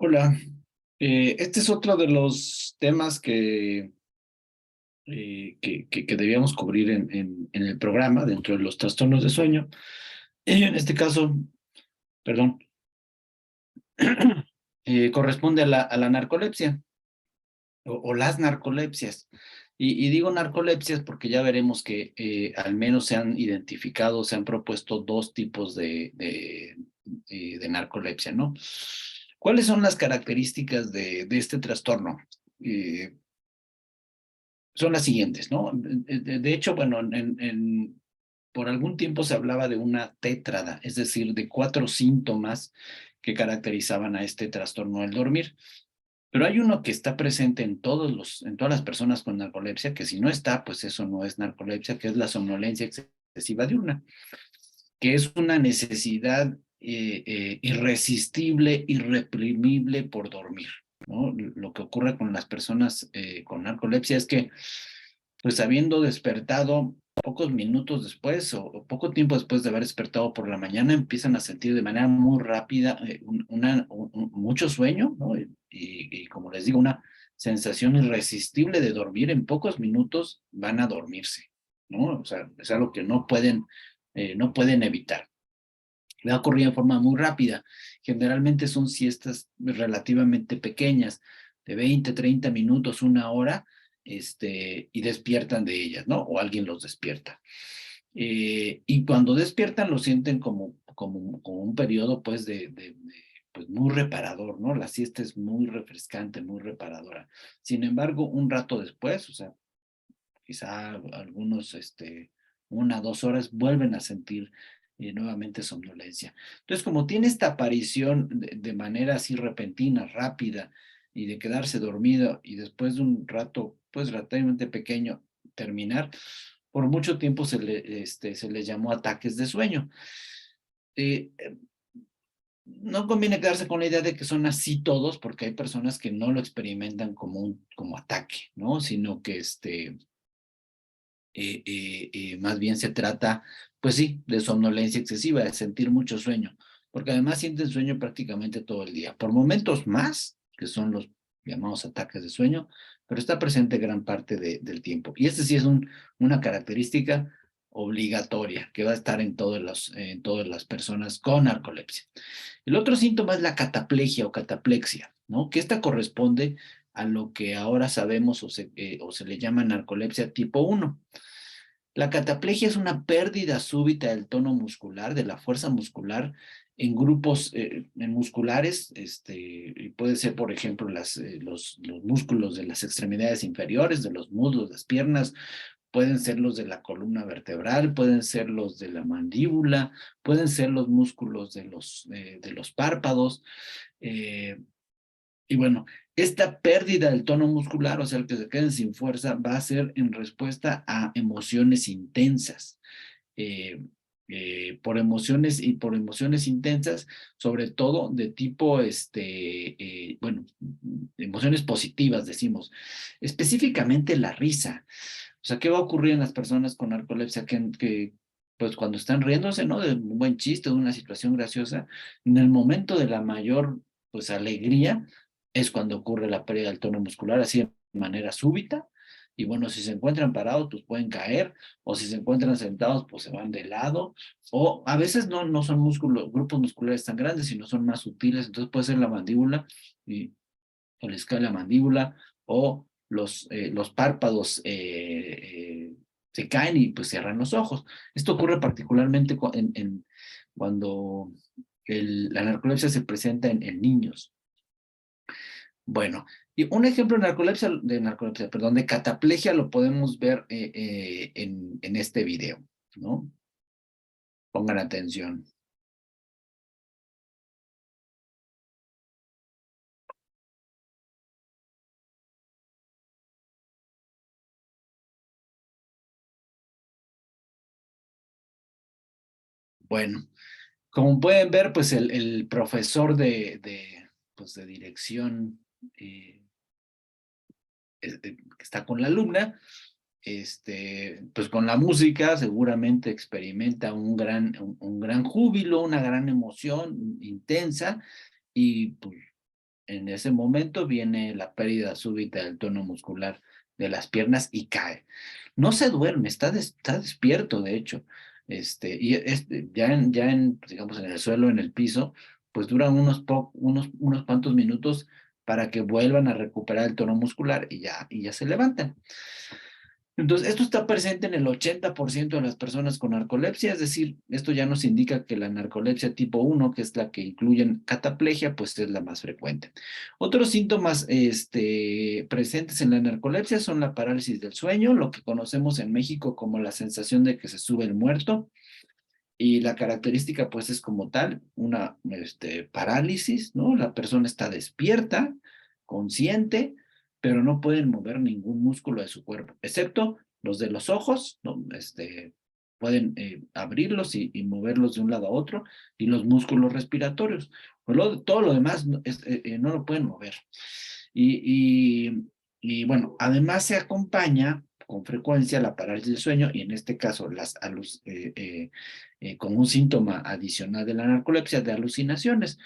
Hola, este es otro de los temas que debíamos cubrir en el programa dentro de los trastornos de sueño. En este caso, perdón, corresponde a la narcolepsia o las narcolepsias. Y digo narcolepsias porque ya veremos que al menos se han identificado, se han propuesto dos tipos de narcolepsia, ¿no? ¿Cuáles son las características de este trastorno? Eh, Son las siguientes, ¿no? De hecho, bueno, por algún tiempo se hablaba de una tétrada, es decir, de 4 síntomas que caracterizaban a este trastorno del dormir. Pero hay uno que está presente en todas las personas con narcolepsia, que si no está, pues eso no es narcolepsia, que es la somnolencia excesiva diurna, que es una necesidad irresistible, irreprimible por dormir, ¿no? Lo que ocurre con las personas con narcolepsia es que, pues habiendo despertado pocos minutos después o poco tiempo después de haber despertado por la mañana, empiezan a sentir de manera muy rápida mucho sueño, ¿no? Y como les digo, una sensación irresistible de dormir. En pocos minutos van a dormirse, ¿no? O sea, es algo que no pueden evitar. Va a ocurrir de forma muy rápida. Generalmente son siestas relativamente pequeñas, de 20, 30 minutos, 1 hora, y despiertan de ellas, ¿no? O alguien los despierta. Y cuando despiertan lo sienten como un periodo, pues, pues, muy reparador, ¿no? La siesta es muy refrescante, muy reparadora. Sin embargo, un rato después, o sea, quizá algunos, 1, 2 horas, vuelven a sentir nuevamente somnolencia. Entonces, como tiene esta aparición de manera así repentina, rápida, y de quedarse dormido y después de un rato, pues relativamente pequeño, terminar, por mucho tiempo se le llamó ataques de sueño. Eh, eh, no conviene quedarse con la idea de que son así todos, porque hay personas que no lo experimentan como ataque, ¿no? Sino que más bien se trata, pues sí, de somnolencia excesiva, de sentir mucho sueño, porque además sienten sueño prácticamente todo el día, por momentos más, que son los llamados ataques de sueño, pero está presente gran parte del tiempo. Y este sí es una característica obligatoria que va a estar en todas las personas con narcolepsia. El otro síntoma es la cataplegia o cataplexia, ¿no? Que esta corresponde a lo que ahora sabemos o se le llama narcolepsia tipo 1. La cataplegia es una pérdida súbita del tono muscular, de la fuerza muscular, en grupos musculares, y puede ser, por ejemplo, los músculos de las extremidades inferiores, de los muslos, las piernas, pueden ser los de la columna vertebral, pueden ser los de la mandíbula, pueden ser los músculos de los párpados. eh, y bueno, esta pérdida del tono muscular, o sea, el que se queden sin fuerza, va a ser en respuesta a emociones intensas. eh, por emociones intensas, sobre todo de tipo, bueno, emociones positivas, decimos, específicamente la risa. O sea, ¿qué va a ocurrir en las personas con narcolepsia pues cuando están riéndose, ¿no? De un buen chiste, de una situación graciosa, en el momento de la mayor, pues, alegría, es cuando ocurre la pérdida del tono muscular, así de manera súbita. Y bueno, si se encuentran parados, pues pueden caer, o si se encuentran sentados, pues se van de lado, o a veces no son grupos musculares tan grandes, sino son más sutiles, entonces puede ser la mandíbula, o les cae la mandíbula, o los párpados se caen y pues cierran los ojos. Esto ocurre particularmente cuando la narcolepsia se presenta en niños. Bueno, y un ejemplo perdón, de cataplegia lo podemos ver en este video, ¿no? Pongan atención. Bueno, como pueden ver, pues el profesor pues de dirección que está con la alumna, pues con la música seguramente experimenta un gran júbilo, una gran emoción intensa, y pues en ese momento viene la pérdida súbita del tono muscular de las piernas y cae. No se duerme, está despierto, de hecho. Digamos, en el suelo, en el piso, pues duran unos cuantos minutos para que vuelvan a recuperar el tono muscular y ya se levantan. Entonces, esto está presente en el 80% de las personas con narcolepsia, es decir, esto ya nos indica que la narcolepsia tipo 1, que es la que incluye cataplegia, pues es la más frecuente. Otros síntomas presentes en la narcolepsia son la parálisis del sueño, lo que conocemos en México como la sensación de que se sube el muerto, y la característica pues es como tal, una parálisis, ¿no? La persona está despierta, consciente, pero no pueden mover ningún músculo de su cuerpo, excepto los de los ojos, ¿no? Pueden abrirlos y moverlos de un lado a otro, y los músculos respiratorios. Todo lo demás no lo pueden mover. Y bueno, además se acompaña con frecuencia la parálisis del sueño, y en este caso con un síntoma adicional de la narcolepsia, de alucinaciones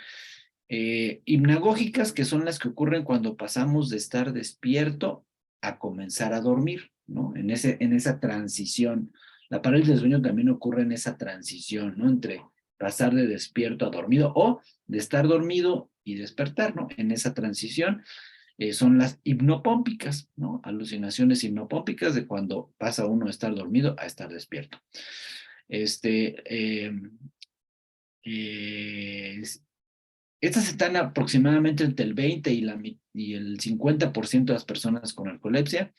hipnagógicas, que son las que ocurren cuando pasamos de estar despierto a comenzar a dormir, ¿no? En esa transición. La parálisis del sueño también ocurre en esa transición, ¿no? Entre pasar de despierto a dormido o de estar dormido y despertar, ¿no? En esa transición son las hipnopómpicas, ¿no? Alucinaciones hipnopómpicas de cuando pasa uno de estar dormido a estar despierto. Estas están aproximadamente entre el 20 y el 50% de las personas con narcolepsia.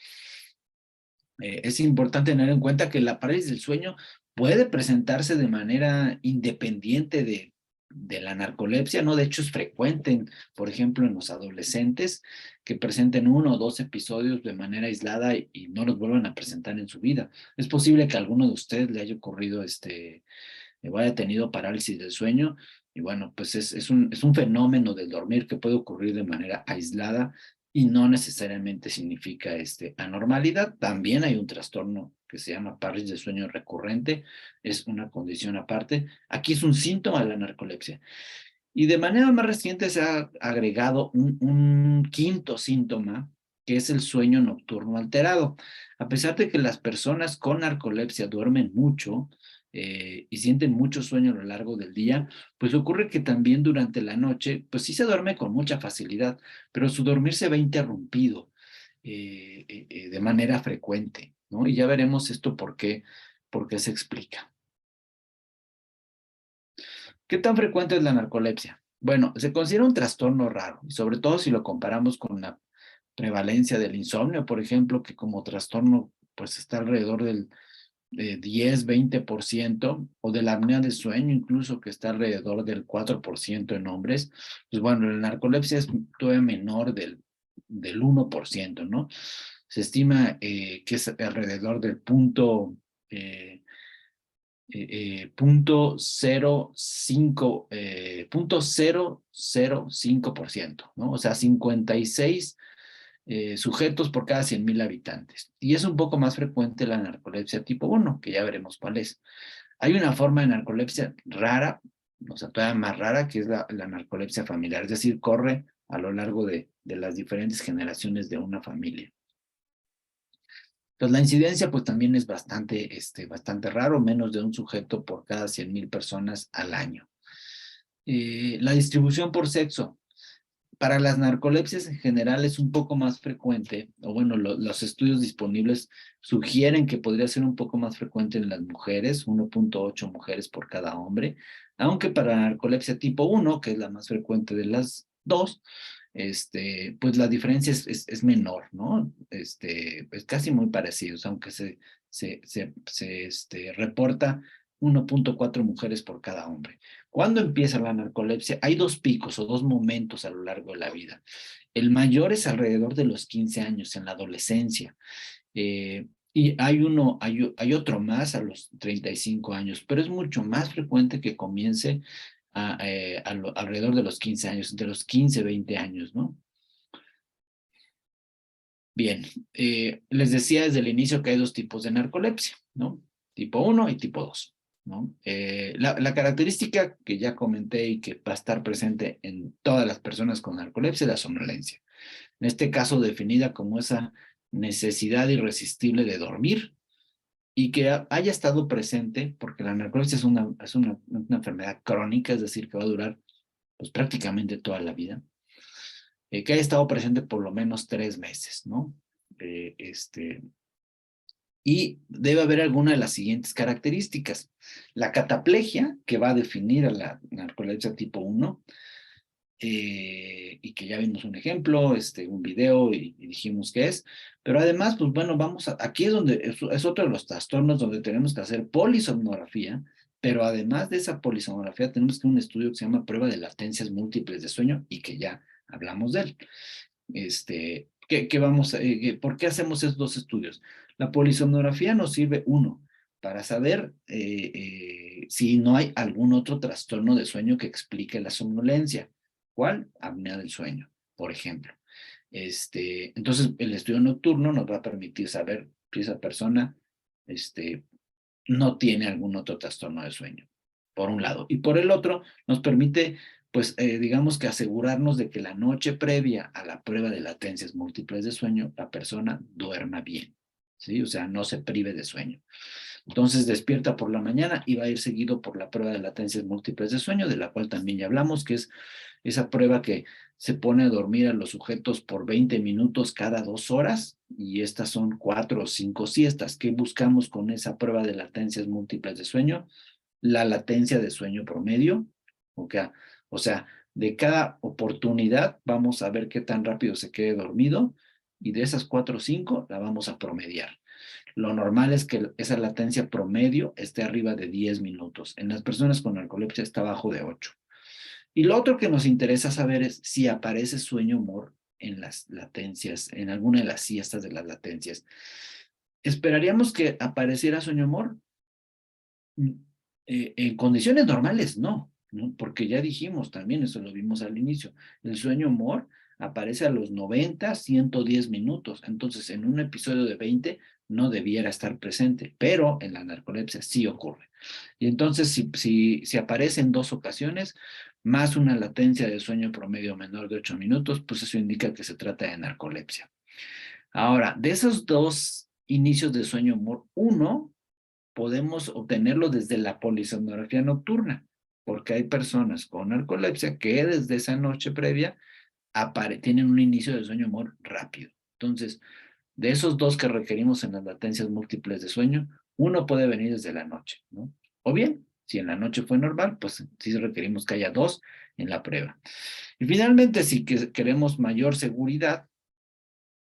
Es importante tener en cuenta que la parálisis del sueño puede presentarse de manera independiente de la narcolepsia, ¿no? De hecho, es frecuente, por ejemplo, en los adolescentes que presenten 1 o 2 episodios de manera aislada y no los vuelvan a presentar en su vida. Es posible que a alguno de ustedes le haya ocurrido o haya tenido parálisis del sueño, y bueno, pues es un fenómeno del dormir que puede ocurrir de manera aislada y no necesariamente significa anormalidad. También hay un trastorno que se llama parálisis de sueño recurrente, es una condición aparte. Aquí es un síntoma de la narcolepsia. Y de manera más reciente se ha agregado un quinto síntoma, que es el sueño nocturno alterado. A pesar de que las personas con narcolepsia duermen mucho y sienten mucho sueño a lo largo del día, pues ocurre que también durante la noche, pues sí se duerme con mucha facilidad, pero su dormir se ve interrumpido de manera frecuente, ¿no? Y ya veremos esto por qué se explica. ¿Qué tan frecuente es la narcolepsia? Bueno, se considera un trastorno raro, y sobre todo si lo comparamos con la prevalencia del insomnio, por ejemplo, que como trastorno pues está alrededor del 10-20%, o de la apnea del sueño incluso, que está alrededor del 4% en hombres. Pues bueno, la narcolepsia es todavía menor del 1%, ¿no? Se estima que es alrededor del punto 0.005%, ¿no? O sea, 56 sujetos por cada 100,000 habitantes. Y es un poco más frecuente la narcolepsia tipo 1, que ya veremos cuál es. Hay una forma de narcolepsia rara, o sea, todavía más rara, que es la narcolepsia familiar, es decir, corre a lo largo de las diferentes generaciones de una familia. Entonces, la incidencia pues también es bastante raro, menos de un sujeto por cada 100,000 personas al año. La distribución por sexo. Para las narcolepsias en general es un poco más frecuente, o bueno, los estudios disponibles sugieren que podría ser un poco más frecuente en las mujeres, 1.8 mujeres por cada hombre, aunque para la narcolepsia tipo 1, que es la más frecuente de las dos, pues la diferencia es menor, ¿no? Es casi muy parecido, aunque se reporta 1.4 mujeres por cada hombre. ¿Cuándo empieza la narcolepsia? Hay 2 picos o 2 momentos a lo largo de la vida. El mayor es alrededor de los 15 años, en la adolescencia. Y hay otro más a los 35 años, pero es mucho más frecuente que comience alrededor de los 15 años, entre los 15 y 20 años, ¿no? Bien, les decía desde el inicio que hay 2 tipos de narcolepsia, ¿no? Tipo 1 y tipo 2. ¿no? La característica que ya comenté y que va a estar presente en todas las personas con narcolepsia es la somnolencia. En este caso definida como esa necesidad irresistible de dormir y que haya estado presente, porque la narcolepsia es una enfermedad crónica, es decir, que va a durar pues, prácticamente toda la vida, que haya estado presente por lo menos 3 meses, ¿no? Y debe haber alguna de las siguientes características. La cataplegia, que va a definir a la narcolepsia tipo 1, y que ya vimos un ejemplo, un video y dijimos qué es, pero además, pues bueno, aquí es donde es otro de los trastornos donde tenemos que hacer polisomnografía, pero además de esa polisomnografía tenemos que hacer un estudio que se llama prueba de latencias múltiples de sueño y que ya hablamos de él. ¿Por qué hacemos esos dos estudios? La polisomnografía nos sirve, uno, para saber si no hay algún otro trastorno de sueño que explique la somnolencia. ¿Cuál? Apnea del sueño, por ejemplo. Entonces, el estudio nocturno nos va a permitir saber si esa persona no tiene algún otro trastorno de sueño, por un lado. Y por el otro, nos permite, pues, digamos que asegurarnos de que la noche previa a la prueba de latencias múltiples de sueño, la persona duerma bien, ¿sí? O sea, no se prive de sueño. Entonces despierta por la mañana y va a ir seguido por la prueba de latencias múltiples de sueño, de la cual también ya hablamos, que es esa prueba que se pone a dormir a los sujetos por 20 minutos cada 2 horas, y estas son 4 o 5 siestas. ¿Qué buscamos con esa prueba de latencias múltiples de sueño? La latencia de sueño promedio, o sea, de cada oportunidad vamos a ver qué tan rápido se quede dormido, y de esas 4 o 5 la vamos a promediar. Lo normal es que esa latencia promedio esté arriba de 10 minutos. En las personas con narcolepsia está abajo de 8. Y lo otro que nos interesa saber es si aparece sueño-humor en las latencias, en alguna de las siestas de las latencias. ¿Esperaríamos que apareciera sueño-humor? En condiciones normales, no, porque ya dijimos también, eso lo vimos al inicio, el sueño-humor aparece a los 90, 110 minutos, entonces en un episodio de 20 no debiera estar presente, pero en la narcolepsia sí ocurre. Y entonces si aparece en 2 ocasiones, más una latencia de sueño promedio menor de 8 minutos, pues eso indica que se trata de narcolepsia. Ahora, de esos 2 inicios de sueño-humor, uno podemos obtenerlo desde la polisomnografía nocturna, porque hay personas con narcolepsia que desde esa noche previa tienen un inicio de sueño-humor rápido. Entonces, de esos 2 que requerimos en las latencias múltiples de sueño, uno puede venir desde la noche, ¿no? O bien, si en la noche fue normal, pues sí requerimos que haya 2 en la prueba. Y finalmente, si queremos mayor seguridad,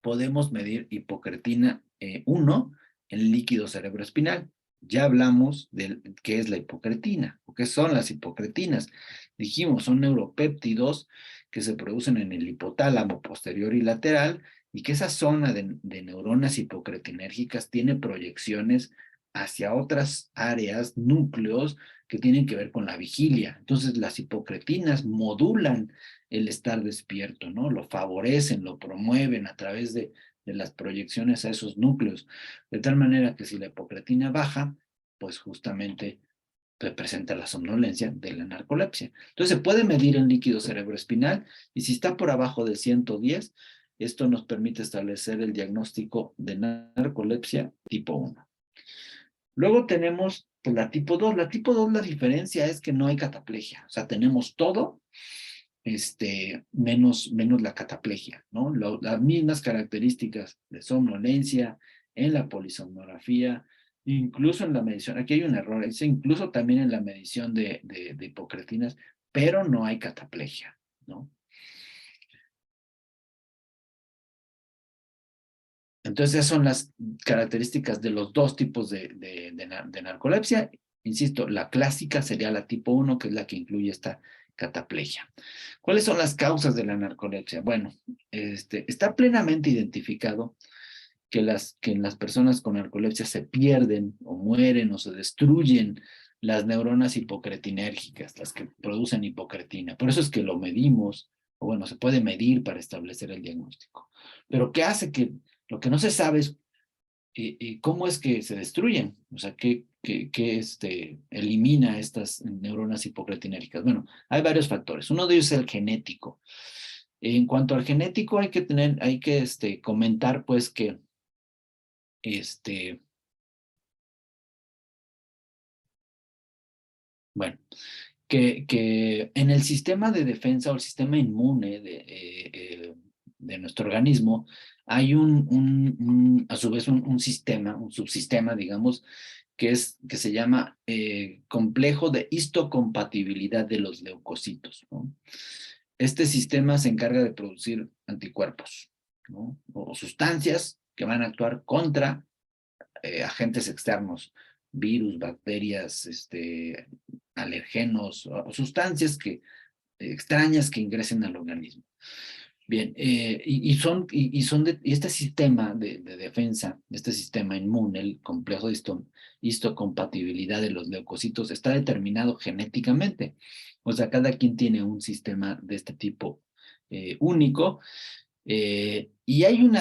podemos medir hipocretina 1 en líquido cerebroespinal. Ya hablamos de qué es la hipocretina, o qué son las hipocretinas. Dijimos, son neuropéptidos que se producen en el hipotálamo posterior y lateral, y que esa zona de neuronas hipocretinérgicas tiene proyecciones hacia otras áreas, núcleos, que tienen que ver con la vigilia. Entonces, las hipocretinas modulan el estar despierto, ¿no? Lo favorecen, lo promueven a través de las proyecciones a esos núcleos, de tal manera que si la hipocretina baja, pues justamente presenta la somnolencia de la narcolepsia. Entonces se puede medir en líquido cerebroespinal, y si está por abajo de 110, esto nos permite establecer el diagnóstico de narcolepsia tipo 1. Luego tenemos pues, la tipo 2. La tipo 2, la diferencia es que no hay cataplegia, o sea, tenemos todo, menos la cataplegia, ¿no? Las mismas características de somnolencia en la polisomnografía, incluso en la medición, aquí hay un error, dice incluso también en la medición de hipocretinas, pero no hay cataplegia, ¿no? Entonces, esas son las características de los 2 tipos de narcolepsia. Insisto, la clásica sería la tipo 1, que es la que incluye esta cataplegia. ¿Cuáles son las causas de la narcolepsia? Bueno, está plenamente identificado que en las personas con narcolepsia se pierden o mueren o se destruyen las neuronas hipocretinérgicas, las que producen hipocretina. Por eso es que lo medimos, o bueno, se puede medir para establecer el diagnóstico. Pero lo que no se sabe es cómo es que se destruyen, o sea, que elimina estas neuronas hipocretinérgicas? Bueno, hay varios factores. Uno de ellos es el genético. En cuanto al genético, hay que comentar pues que bueno, que en el sistema de defensa o el sistema inmune de nuestro organismo hay a su vez un sistema, un subsistema, digamos, que se llama complejo de histocompatibilidad de los leucocitos, ¿no? Este sistema se encarga de producir anticuerpos, ¿no? O sustancias que van a actuar contra agentes externos, virus, bacterias, alergenos o sustancias extrañas que ingresen al organismo. Bien, y este sistema de defensa, este sistema inmune, el complejo de histocompatibilidad de los leucocitos, está determinado genéticamente. O sea, cada quien tiene un sistema de este tipo único, y hay un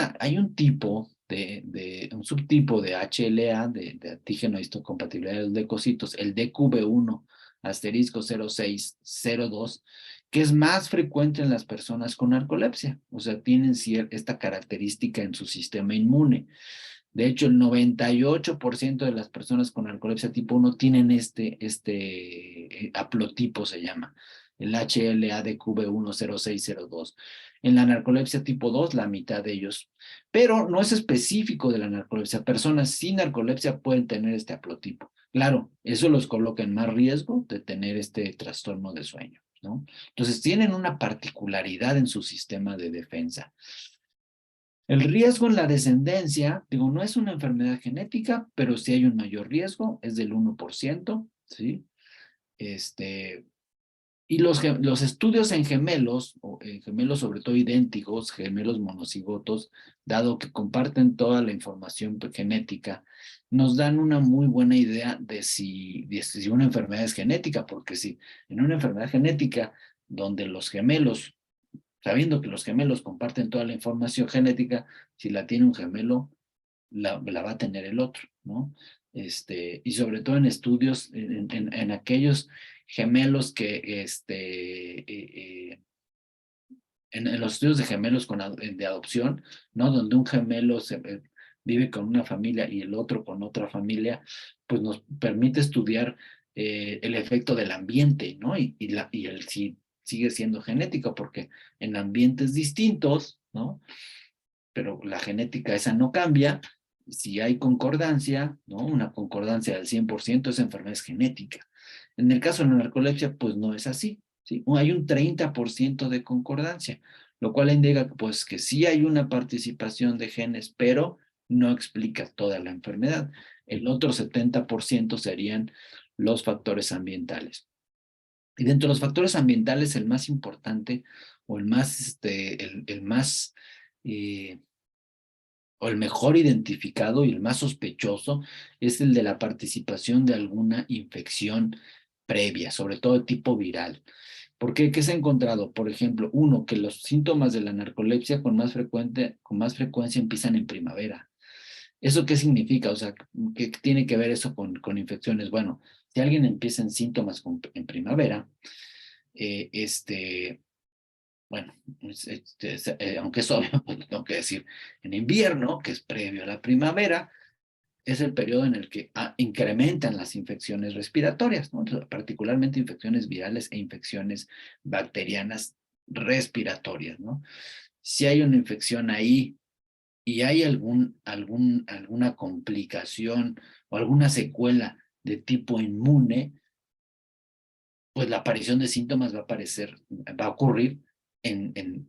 subtipo de HLA, de antígeno histocompatibilidad de los leucocitos, el DQB1 asterisco 0602, que es más frecuente en las personas con narcolepsia. O sea, tienen esta característica en su sistema inmune. De hecho, el 98% de las personas con narcolepsia tipo 1 tienen este haplotipo, se llama, el HLA-DQB10602. En la narcolepsia tipo 2, la mitad de ellos. Pero no es específico de la narcolepsia. Personas sin narcolepsia pueden tener este haplotipo. Claro, eso los coloca en más riesgo de tener este trastorno de sueño, ¿no? Entonces, tienen una particularidad en su sistema de defensa. El riesgo en la descendencia, digo, no es una enfermedad genética, pero sí hay un mayor riesgo, es del 1%, ¿sí? Y los estudios en gemelos, o en gemelos sobre todo idénticos, gemelos monocigotos, dado que comparten toda la información genética, nos dan una muy buena idea de si una enfermedad es genética, porque si en una enfermedad genética donde los gemelos, sabiendo que los gemelos comparten toda la información genética, si la tiene un gemelo, la va a tener el otro, ¿no? Y sobre todo en estudios, en aquellos gemelos que, en los estudios de gemelos de adopción, ¿no? Donde un gemelo vive con una familia y el otro con otra familia, pues nos permite estudiar el efecto del ambiente, ¿no? Y el si sigue siendo genético, porque en ambientes distintos, ¿no? Pero la genética esa no cambia. Si hay concordancia, ¿no? Una concordancia del 100%, esa enfermedad es genética. En el caso de la narcolepsia, pues no es así, ¿sí? Hay un 30% de concordancia, lo cual indica pues, que sí hay una participación de genes, pero no explica toda la enfermedad. El otro 70% serían los factores ambientales. Y dentro de los factores ambientales, el más importante o el más, o el mejor identificado y el más sospechoso es el de la participación de alguna infección previa, sobre todo de tipo viral. ¿Por qué? ¿Qué se ha encontrado? Por ejemplo, uno, que los síntomas de la narcolepsia con más frecuencia empiezan en primavera. ¿Eso qué significa? O sea, ¿qué tiene que ver eso con infecciones? Bueno, si alguien empieza en síntomas en primavera, eh, este, bueno, aunque es obvio, pues, tengo que decir, en invierno, que es previo a la primavera, es el periodo en el que incrementan las infecciones respiratorias, ¿no? Particularmente infecciones virales e infecciones bacterianas respiratorias, ¿no? Si hay una infección ahí y hay alguna complicación o alguna secuela de tipo inmune, pues la aparición de síntomas va a ocurrir en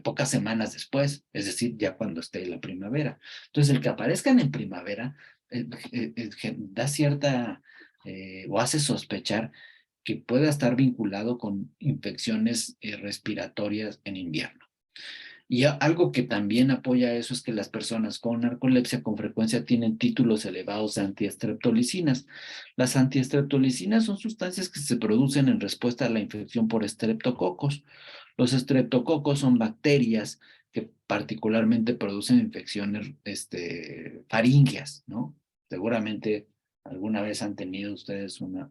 pocas semanas después, es decir, ya cuando esté la primavera. Entonces, el que aparezcan en primavera da cierta, o hace sospechar que pueda estar vinculado con infecciones respiratorias en invierno. Y algo que también apoya eso es que las personas con narcolepsia con frecuencia tienen títulos elevados de antiestreptolicinas. Las antiestreptolicinas son sustancias que se producen en respuesta a la infección por estreptococos. Los estreptococos son bacterias que particularmente producen infecciones faríngeas, ¿no? Seguramente alguna vez han tenido ustedes una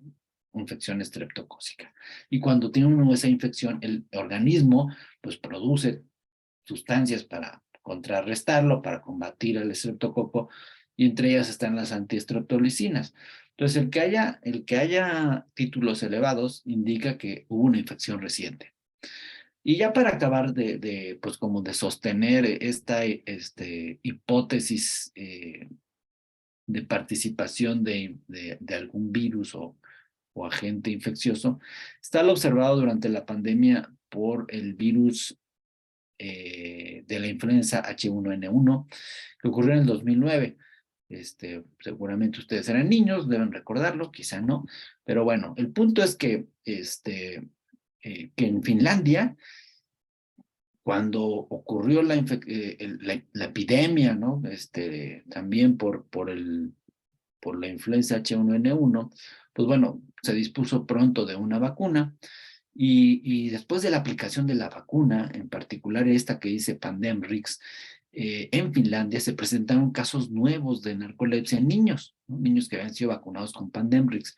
infección estreptocócica. Y cuando tiene uno esa infección, el organismo pues produce sustancias para contrarrestarlo, para combatir el estreptococo, y entre ellas están las antiestreptolicinas. Entonces, el que haya títulos elevados indica que hubo una infección reciente. Y ya para acabar pues como de sostener esta hipótesis de participación de algún virus o agente infeccioso, está lo observado durante la pandemia por el virus de la influenza H1N1, que ocurrió en el 2009. Seguramente ustedes eran niños, deben recordarlo, quizá no, pero bueno, el punto es que, que en Finlandia, cuando ocurrió la epidemia, ¿no? También por la influenza H1N1, pues bueno, se dispuso pronto de una vacuna y después de la aplicación de la vacuna, en particular esta que dice Pandemrix, en Finlandia se presentaron casos nuevos de narcolepsia en niños, ¿no? Niños que habían sido vacunados con Pandemrix.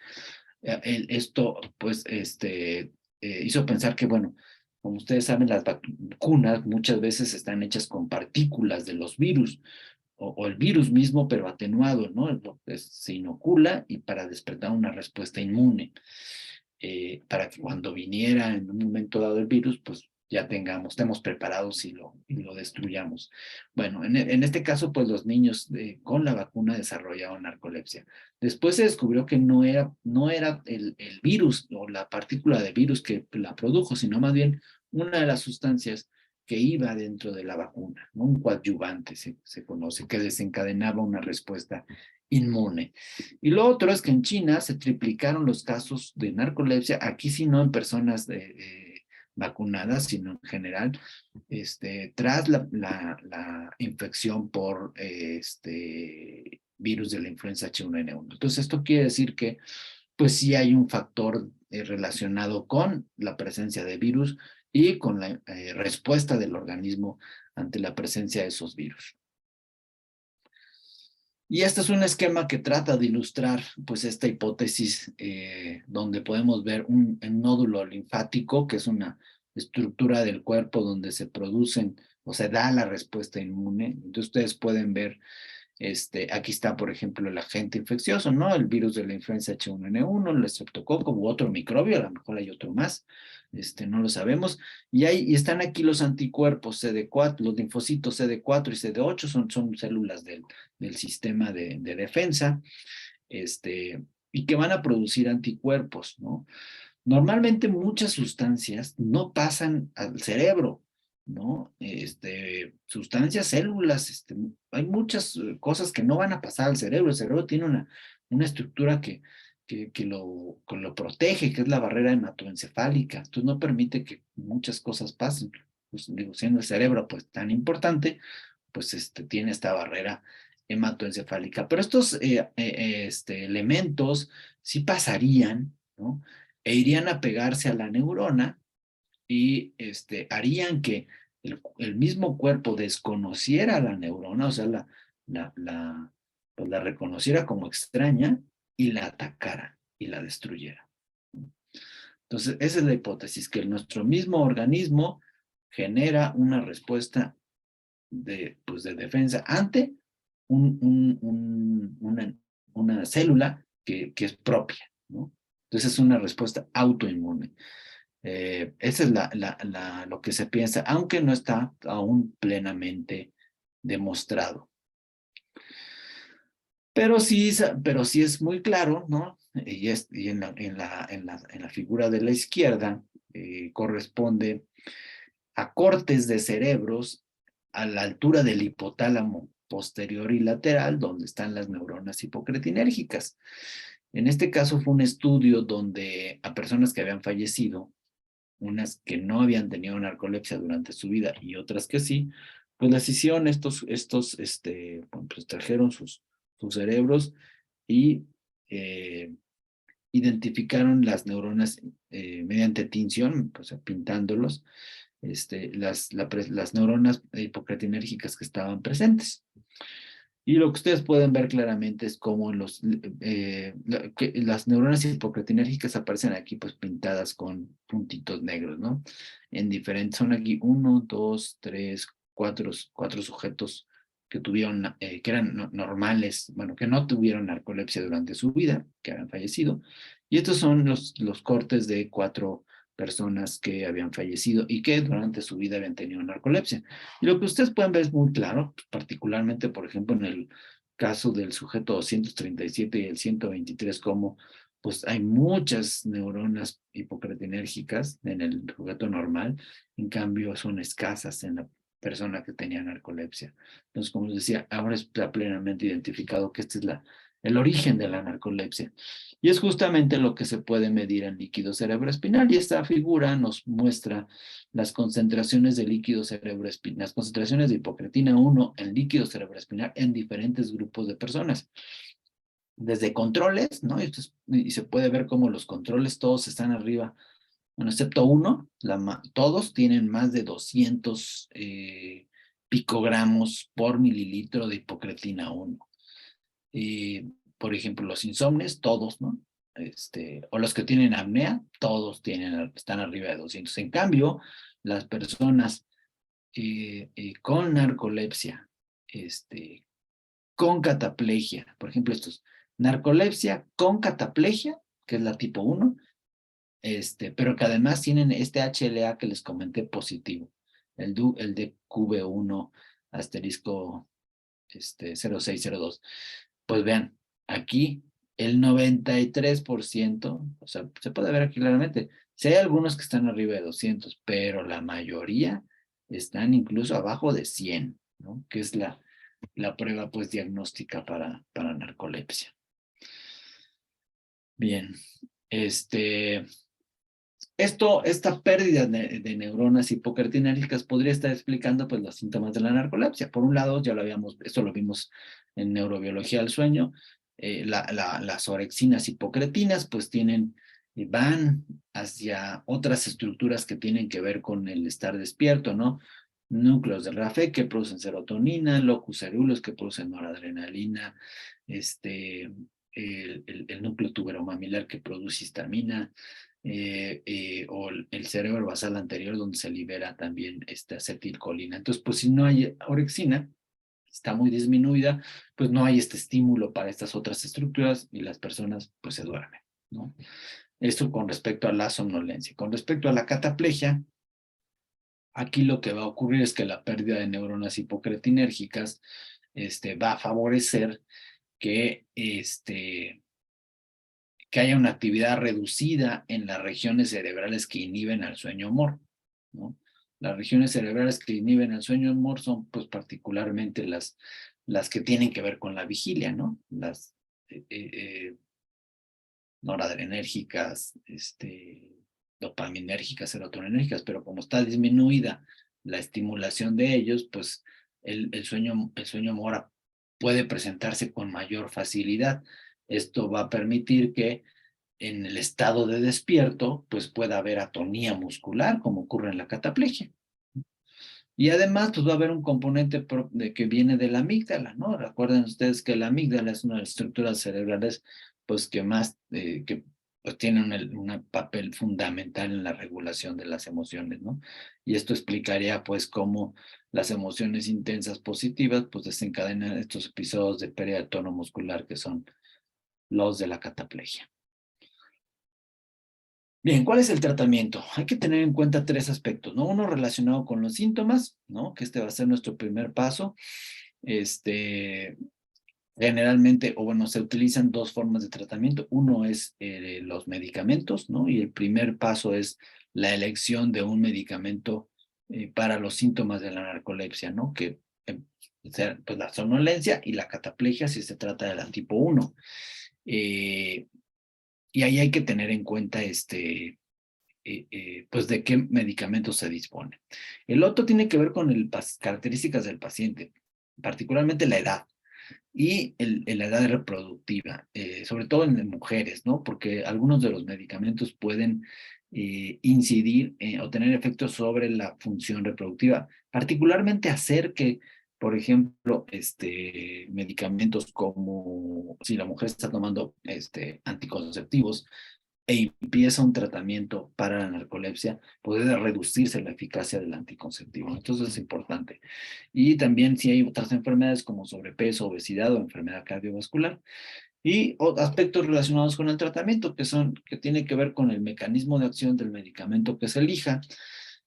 Esto, pues, hizo pensar que, bueno, como ustedes saben, las vacunas muchas veces están hechas con partículas de los virus, o el virus mismo, pero atenuado, ¿no? Se inocula y para despertar una respuesta inmune, para que cuando viniera en un momento dado el virus, pues ya estemos preparados y lo destruyamos. Bueno, en este caso, pues los niños con la vacuna desarrollaron narcolepsia. Después se descubrió que no era el virus o la partícula de virus que la produjo, sino más bien una de las sustancias que iba dentro de la vacuna, ¿no? Un coadyuvante se conoce, que desencadenaba una respuesta inmune. Y lo otro es que en China se triplicaron los casos de narcolepsia, aquí sí no en personas vacunadas, sino en general, tras la infección por virus de la influenza H1N1. Entonces, esto quiere decir que pues sí hay un factor relacionado con la presencia de virus y con la respuesta del organismo ante la presencia de esos virus. Y este es un esquema que trata de ilustrar pues esta hipótesis donde podemos ver un nódulo linfático, que es una estructura del cuerpo donde se producen o se da la respuesta inmune. Entonces ustedes pueden ver, aquí está por ejemplo el agente infeccioso, ¿no? El virus de la influenza H1N1, el estreptococo u otro microbio, a lo mejor hay otro más, no lo sabemos. Y están aquí los anticuerpos CD4, los linfocitos CD4 y CD8, son células del sistema de defensa, y que van a producir anticuerpos, ¿no? Normalmente muchas sustancias no pasan al cerebro, ¿no? Sustancias, células, hay muchas cosas que no van a pasar al cerebro. El cerebro tiene una estructura que lo protege, que es la barrera hematoencefálica. Entonces no permite que muchas cosas pasen. Pues, digo, siendo el cerebro pues tan importante, pues tiene esta barrera hematoencefálica. Pero estos elementos sí pasarían, ¿no? E irían a pegarse a la neurona y harían que el mismo cuerpo desconociera a la neurona, o sea, pues la reconociera como extraña y la atacara y la destruyera. Entonces, esa es la hipótesis, que nuestro mismo organismo genera una respuesta pues de defensa ante una célula que es propia, ¿no? Entonces es una respuesta autoinmune. Esa es lo que se piensa, aunque no está aún plenamente demostrado. Pero sí es muy claro, ¿no? Y en la figura de la izquierda corresponde a cortes de cerebros a la altura del hipotálamo posterior y lateral, donde están las neuronas hipocretinérgicas. En este caso fue un estudio donde a personas que habían fallecido, unas que no habían tenido narcolepsia durante su vida y otras que sí, pues les hicieron pues trajeron sus cerebros y identificaron las neuronas mediante tinción, o sea, pintándolos, las neuronas hipocretinérgicas que estaban presentes. Y lo que ustedes pueden ver claramente es cómo las neuronas hipocretinérgicas aparecen aquí pues pintadas con puntitos negros, ¿no? En diferentes, son aquí 1, 2, 3, 4 sujetos que tuvieron, que eran normales, bueno, que no tuvieron narcolepsia durante su vida, que habían fallecido. Y estos son los cortes de 4 personas que habían fallecido y que durante su vida habían tenido narcolepsia. Y lo que ustedes pueden ver es muy claro, particularmente, por ejemplo, en el caso del sujeto 237 y el 123, como pues hay muchas neuronas hipocretinérgicas en el sujeto normal, en cambio son escasas en la persona que tenía narcolepsia. Entonces, como les decía, ahora está plenamente identificado que este es el origen de la narcolepsia. Y es justamente lo que se puede medir en líquido cerebroespinal. Y esta figura nos muestra las concentraciones de líquido cerebroespinal, las concentraciones de hipocretina 1 en líquido cerebroespinal en diferentes grupos de personas. Desde controles, ¿no? Y se puede ver cómo los controles todos están arriba, bueno, excepto uno, todos tienen más de 200 picogramos por mililitro de hipocretina 1. Por ejemplo, los insomnes, todos, ¿no? O los que tienen apnea, todos están arriba de 200. En cambio, las personas con narcolepsia, con cataplegia, por ejemplo, estos, narcolepsia con cataplegia, que es la tipo 1, pero que además tienen este HLA que les comenté positivo, el de QB1 asterisco 0602. Pues vean, aquí el 93%, o sea, se puede ver aquí claramente, sí hay algunos que están arriba de 200, pero la mayoría están incluso abajo de 100, ¿no? Que es la prueba pues diagnóstica para narcolepsia. Bien, esta pérdida de neuronas hipocretinérgicas podría estar explicando pues los síntomas de la narcolepsia. Por un lado, esto lo vimos en neurobiología del sueño, las orexinas hipocretinas pues van hacia otras estructuras que tienen que ver con el estar despierto, ¿no? Núcleos de RAFE que producen serotonina, locus ceruleus que producen noradrenalina, el núcleo tuberomamilar que produce histamina, o el cerebro basal anterior donde se libera también esta acetilcolina. Entonces, pues si no hay orexina, está muy disminuida, pues no hay este estímulo para estas otras estructuras y las personas pues se duermen, ¿no? Esto con respecto a la somnolencia. Con respecto a la cataplegia, aquí lo que va a ocurrir es que la pérdida de neuronas hipocretinérgicas va a favorecer que que haya una actividad reducida en las regiones cerebrales que inhiben al sueño humor, ¿no? Las regiones cerebrales que inhiben al sueño humor son pues particularmente las que tienen que ver con la vigilia, ¿no? Las noradrenérgicas, dopaminérgicas, serotoninérgicas, pero como está disminuida la estimulación de ellos, pues el sueño humor puede presentarse con mayor facilidad. Esto va a permitir que en el estado de despierto, pues pueda haber atonía muscular, como ocurre en la cataplegia. Y además, pues va a haber un componente que viene de la amígdala, ¿no? Recuerden ustedes que la amígdala es una de las estructuras cerebrales, pues que más, que pues tiene un papel fundamental en la regulación de las emociones, ¿no? Y esto explicaría, pues, cómo las emociones intensas positivas, pues desencadenan estos episodios de pérdida de tono muscular que son los de la cataplegia. Bien, ¿cuál es el tratamiento? Hay que tener en cuenta 3 aspectos, ¿no? Uno relacionado con los síntomas, ¿no? Que va a ser nuestro primer paso. Generalmente, o bueno, se utilizan 2 formas de tratamiento. Uno es los medicamentos, ¿no? Y el primer paso es la elección de un medicamento para los síntomas de la narcolepsia, ¿no? Que sea pues la somnolencia y la cataplegia si se trata de la tipo 1. Y ahí hay que tener en cuenta pues de qué medicamentos se dispone. El otro tiene que ver con características del paciente, particularmente la edad y la edad reproductiva, sobre todo en mujeres, ¿no? Porque algunos de los medicamentos pueden incidir o tener efectos sobre la función reproductiva, particularmente hacer que por ejemplo, medicamentos como si la mujer está tomando anticonceptivos e empieza un tratamiento para la narcolepsia, puede reducirse la eficacia del anticonceptivo. Entonces es importante. Y también si hay otras enfermedades como sobrepeso, obesidad o enfermedad cardiovascular. Y aspectos relacionados con el tratamiento, que tiene que ver con el mecanismo de acción del medicamento que se elija,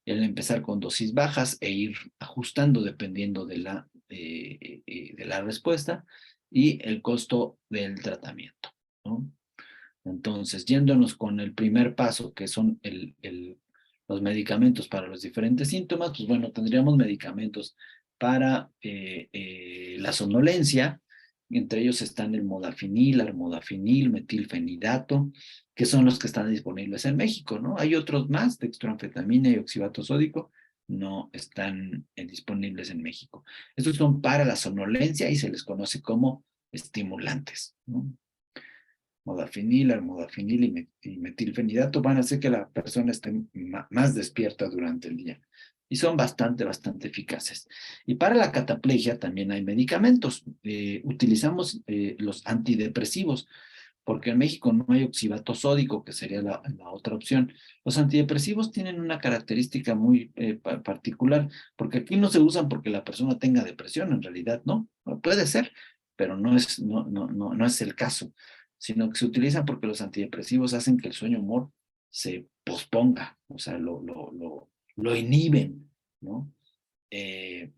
el empezar con dosis bajas e ir ajustando dependiendo de la respuesta y el costo del tratamiento, ¿no? Entonces, yéndonos con el primer paso, que son los medicamentos para los diferentes síntomas, pues bueno, tendríamos medicamentos para la somnolencia. Entre ellos están el modafinil, armodafinil, metilfenidato, que son los que están disponibles en México, ¿no? Hay otros más, dextroanfetamina y oxibato sódico, no están disponibles en México. Estos son para la somnolencia y se les conoce como estimulantes, ¿no? Modafinil, armodafinil y metilfenidato van a hacer que la persona esté más despierta durante el día. Y son bastante eficaces. Y para la cataplegia también hay medicamentos. Utilizamos los antidepresivos, porque en México no hay oxibato sódico, que sería la otra opción. Los antidepresivos tienen una característica muy particular, porque aquí no se usan porque la persona tenga depresión, en realidad, ¿no? Puede ser, pero no es el caso, sino que se utilizan porque los antidepresivos hacen que el sueño humor se posponga, o sea, lo inhiben, ¿no? Eh,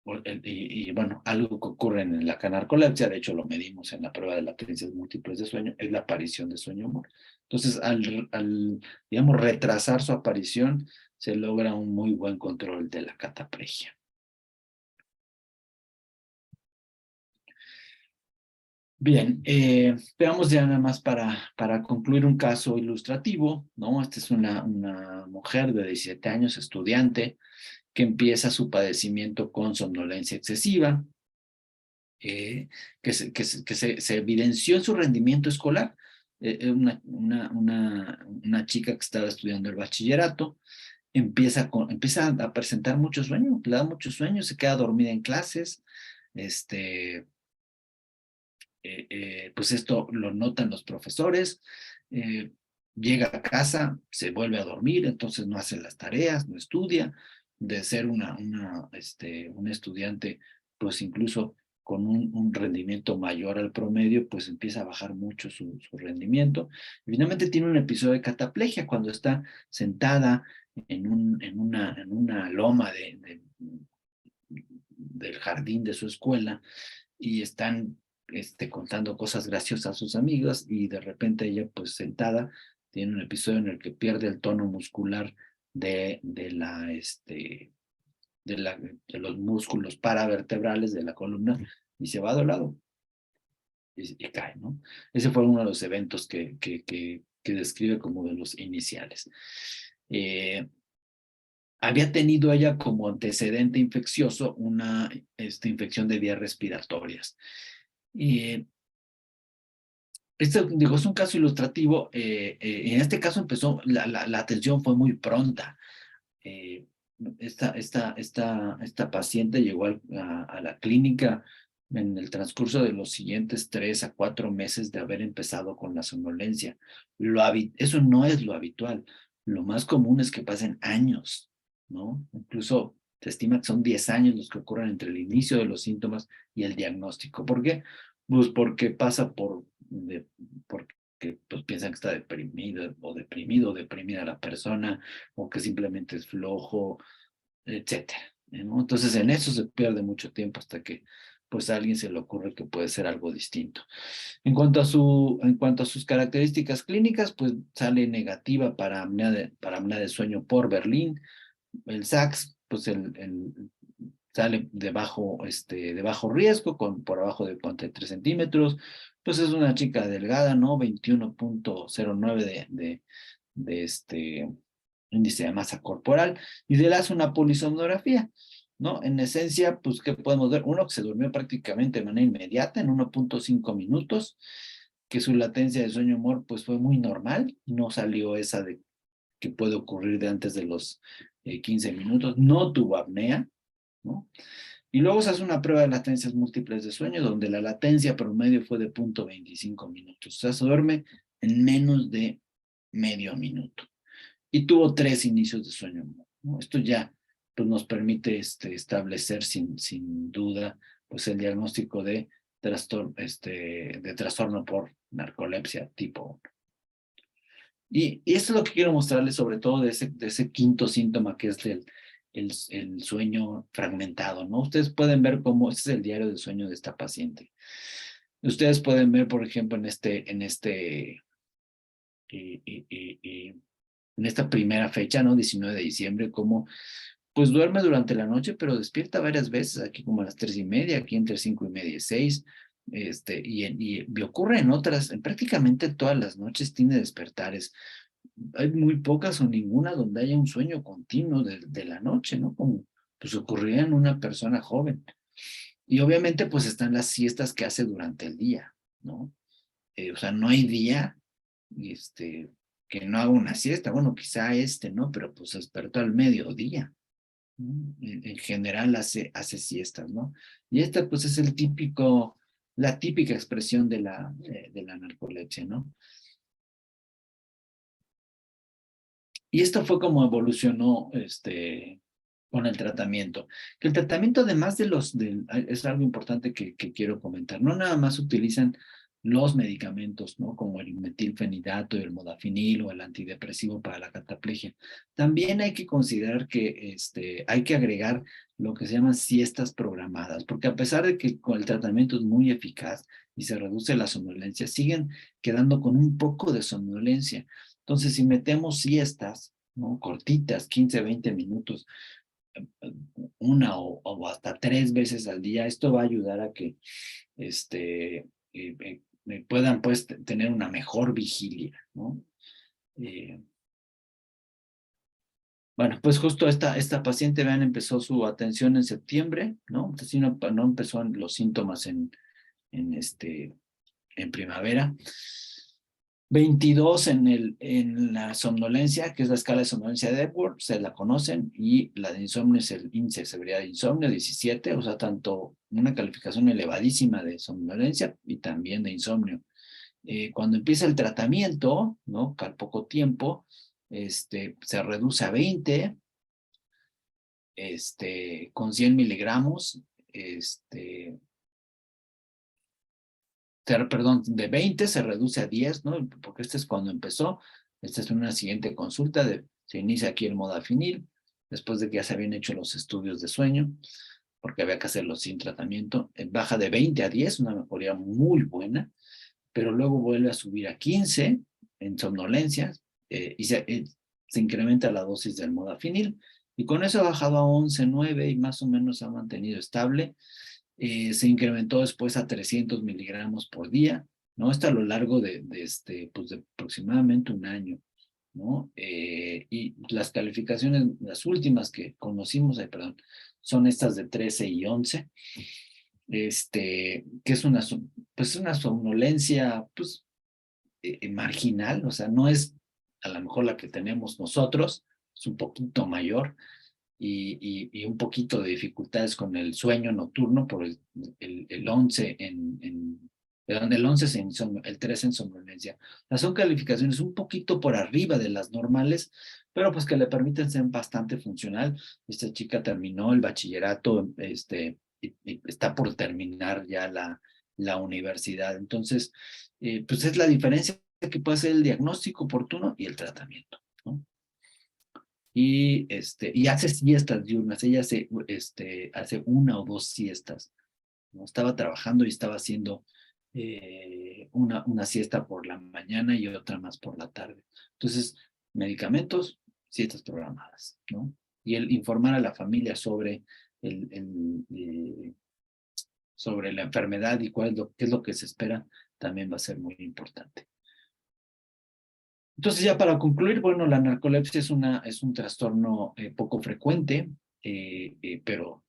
bueno, algo que ocurre en la narcolepsia, de hecho lo medimos en la prueba de latencias múltiples de sueño, es la aparición de sueño humor. Entonces, digamos, retrasar su aparición, se logra un muy buen control de la cataplegia. Bien, veamos ya nada más para concluir un caso ilustrativo, ¿no? Esta es una mujer de 17 años, estudiante, que empieza su padecimiento con somnolencia excesiva, se evidenció en su rendimiento escolar. Una chica que estaba estudiando el bachillerato empieza a presentar mucho sueño, le da mucho sueño, se queda dormida en clases, pues esto lo notan los profesores, llega a casa, se vuelve a dormir, entonces no hace las tareas, no estudia, de ser un estudiante, pues incluso con un rendimiento mayor al promedio, pues empieza a bajar mucho su rendimiento. Y finalmente tiene un episodio de cataplegia cuando está sentada en una loma del jardín de su escuela y están contando cosas graciosas a sus amigos y de repente ella pues sentada tiene un episodio en el que pierde el tono muscular de los músculos paravertebrales de la columna y se va de lado y cae, ¿no? Ese fue uno de los eventos que describe como de los iniciales. Había tenido ella como antecedente infeccioso una infección de vías respiratorias. Y digo, es un caso ilustrativo. En este caso empezó, la atención fue muy pronta. Eh, esta paciente llegó a la clínica en el transcurso de los siguientes 3 a 4 meses de haber empezado con la somnolencia. Eso no es lo habitual. Lo más común es que pasen años, ¿no? Incluso se estima que son 10 años los que ocurren entre el inicio de los síntomas y el diagnóstico. ¿Por qué? Pues porque pasa porque pues piensan que está deprimido o deprimida la persona, o que simplemente es flojo, etcétera, ¿no? Entonces en eso se pierde mucho tiempo hasta que pues a alguien se le ocurre que puede ser algo distinto. En cuanto a sus características clínicas, pues sale negativa para apnea de sueño por Berlín. El SACS, pues sale de bajo riesgo, por abajo de 3 centímetros. Pues es una chica delgada, ¿no? 21.09 de índice de masa corporal, y de la hace una polisomnografía, ¿no? En esencia, pues, ¿qué podemos ver? Uno, que se durmió prácticamente de manera inmediata, en 1.5 minutos, que su latencia de sueño humor, pues, fue muy normal, no salió esa de que puede ocurrir de antes de los 15 minutos, no tuvo apnea, ¿no? Y luego se hace una prueba de latencias múltiples de sueño, donde la latencia promedio fue de 0.25 minutos. O sea, se duerme en menos de medio minuto. Y tuvo 3 inicios de sueño, ¿no? Esto ya pues, nos permite establecer sin duda pues, el diagnóstico de trastorno por narcolepsia tipo 1. Y esto es lo que quiero mostrarles sobre todo de ese quinto síntoma que es el sueño fragmentado, ¿no? Ustedes pueden ver cómo este es el diario del sueño de esta paciente. Ustedes pueden ver, por ejemplo, en esta primera fecha, ¿no? 19 de diciembre, cómo pues duerme durante la noche, pero despierta varias veces, aquí como a las 3:30, aquí entre 5:30 y 6, y ocurre en otras, en prácticamente todas las noches tiene despertares. Hay muy pocas o ninguna donde haya un sueño continuo de la noche, ¿no? Como pues ocurría en una persona joven. Y obviamente pues están las siestas que hace durante el día, ¿no? O sea, no hay día, que no haga una siesta. Bueno, quizá ¿no? Pero pues despertó al mediodía, ¿no? En general hace siestas, ¿no? Y esta pues es la típica expresión de la narcolepsia, ¿no? Y esto fue como evolucionó con el tratamiento. Que el tratamiento, además es algo importante que quiero comentar, no nada más utilizan los medicamentos, ¿no? Como el metilfenidato, el modafinil o el antidepresivo para la cataplegia. También hay que considerar que hay que agregar lo que se llaman siestas programadas, porque a pesar de que con el tratamiento es muy eficaz y se reduce la somnolencia, siguen quedando con un poco de somnolencia. Entonces, si metemos siestas, ¿no? Cortitas, 15, 20 minutos, una o hasta 3 veces al día, esto va a ayudar a que puedan pues tener una mejor vigilia, ¿no? Bueno, pues justo esta paciente, vean, empezó su atención en septiembre, ¿no? Entonces no empezó los síntomas en primavera. 22 en la somnolencia, que es la escala de somnolencia de Epworth, se la conocen, y la de insomnio es el índice de severidad de insomnio, 17, o sea, tanto una calificación elevadísima de somnolencia y también de insomnio. Cuando empieza el tratamiento, ¿no? Al poco tiempo, se reduce a 20, con 100 miligramos, perdón, de 20 se reduce a 10, ¿no? Porque este es cuando empezó. Esta es una siguiente consulta. Se inicia aquí el modafinil, después de que ya se habían hecho los estudios de sueño, porque había que hacerlo sin tratamiento. Baja de 20 a 10, una mejoría muy buena, pero luego vuelve a subir a 15 en somnolencias, y se incrementa la dosis del modafinil, y con eso ha bajado a 11, 9, y más o menos se ha mantenido estable. Se incrementó después a 300 miligramos por día, ¿no? Esto a lo largo pues de aproximadamente un año, ¿no? Y las calificaciones, las últimas que conocimos, son estas de 13 y 11, que es pues una somnolencia, pues, marginal, o sea, no es a lo mejor la que tenemos nosotros, es un poquito mayor, y un poquito de dificultades con el sueño nocturno por el 11 perdón, el 11 es el 13 en somnolencia. O sea, son calificaciones un poquito por arriba de las normales, pero pues que le permiten ser bastante funcional. Esta chica terminó el bachillerato, y está por terminar ya la universidad. Entonces, pues es la diferencia que puede ser el diagnóstico oportuno y el tratamiento, ¿no? Y hace siestas diurnas. Ella hace 1 o 2 siestas, ¿no? Estaba trabajando y estaba haciendo una siesta por la mañana y otra más por la tarde. Entonces, medicamentos, siestas programadas, ¿no? Y el informar a la familia sobre la enfermedad y qué es lo que se espera también va a ser muy importante. Entonces, ya para concluir, bueno, la narcolepsia es un trastorno poco frecuente, pero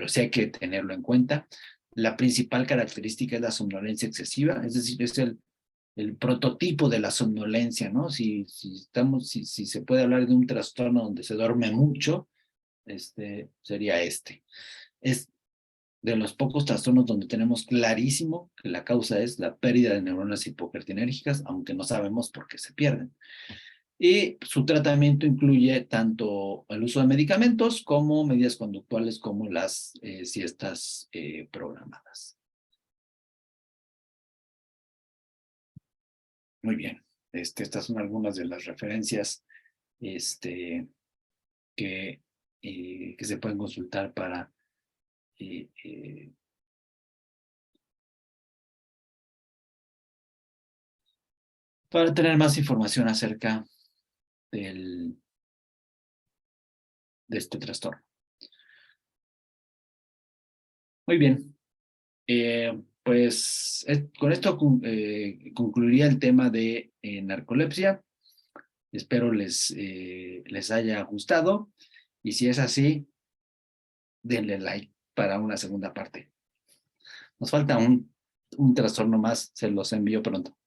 sí hay que tenerlo en cuenta. La principal característica es la somnolencia excesiva, es decir, es el prototipo de la somnolencia, ¿no? Si se puede hablar de un trastorno donde se duerme mucho, sería este. Es de los pocos trastornos donde tenemos clarísimo que la causa es la pérdida de neuronas hipokertinérgicas, aunque no sabemos por qué se pierden. Y su tratamiento incluye tanto el uso de medicamentos como medidas conductuales como las siestas programadas. Muy bien. Estas son algunas de las referencias que se pueden consultar para tener más información acerca de este trastorno. Muy bien. Pues con esto concluiría el tema de narcolepsia. Espero les haya gustado. Y si es así, denle like para una segunda parte. Nos falta un trastorno más, se los envío pronto.